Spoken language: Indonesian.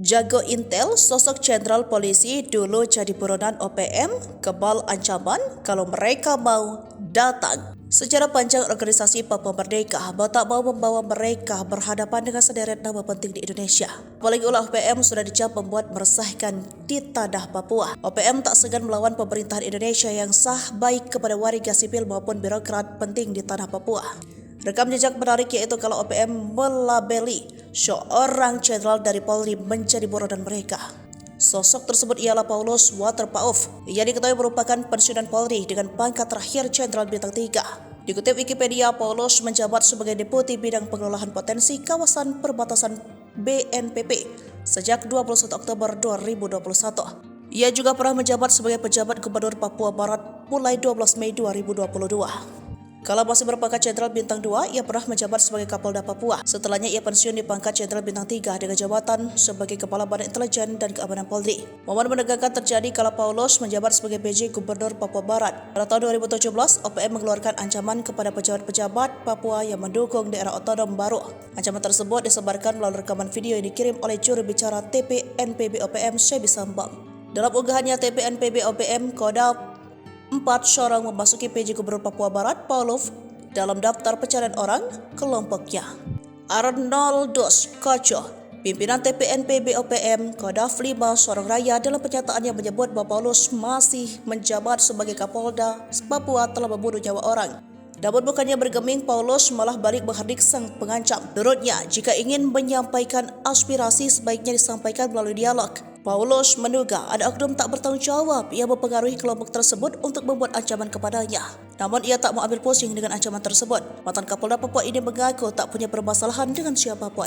Jago intel, sosok jenderal polisi dulu jadi buronan OPM, kebal ancaman kalau mereka mau datang. Secara panjang organisasi Papua Merdeka tak mau membawa mereka berhadapan dengan sederet nama penting di Indonesia. Apalagi ulah OPM sudah dicap membuat meresahkan di tanah Papua. OPM tak segan melawan pemerintahan Indonesia yang sah baik kepada warga sipil maupun birokrat penting di tanah Papua. Rekam jejak menarik yaitu kalau OPM melabeli seorang jenderal dari Polri menjadi buronan mereka. Sosok tersebut ialah Paulus Waterpauw. Ia diketahui merupakan pensiunan Polri dengan pangkat terakhir Jenderal Bintang 3. Dikutip Wikipedia, Paulus menjabat sebagai Deputi Bidang Pengelolaan Potensi Kawasan Perbatasan BNPB sejak 21 Oktober 2021. Ia juga pernah menjabat sebagai pejabat Gubernur Papua Barat mulai 12 Mei 2022. Kalau masih berpangkat Jenderal Bintang 2, ia pernah menjabat sebagai Kapolda Papua. Setelahnya ia pensiun di pangkat Jenderal Bintang 3 dengan jabatan sebagai Kepala Badan Intelijen dan Keamanan Polri. Momen menegangkan terjadi kala Paulus menjabat sebagai PJ Gubernur Papua Barat. Pada tahun 2017, OPM mengeluarkan ancaman kepada pejabat-pejabat Papua yang mendukung daerah otonom baru. Ancaman tersebut disebarkan melalui rekaman video yang dikirim oleh juru bicara TPNPB OPM Sebi Sambam. Dalam unggahannya, TPNPB OPM Kodam 4 seorang memasuki PJ Gubernur Papua Barat, Paulus dalam daftar pencarian orang kelompoknya. Arnoldus Koco, pimpinan TPNPB OPM Kodam 5 seorang raya dalam pernyataannya menyebut bahwa Paulus masih menjabat sebagai Kapolda Papua telah membunuh nyawa orang. Namun bukannya bergeming, Paulus malah balik menghardik sang pengancam. Menurutnya, jika ingin menyampaikan aspirasi sebaiknya disampaikan melalui dialog. Paulus menduga ada oknum tak bertanggung jawab yang mempengaruhi kelompok tersebut untuk membuat ancaman kepadanya. Namun ia tak mau ambil pusing dengan ancaman tersebut. Mantan Kapolda Papua ini mengaku tak punya permasalahan dengan siapapun.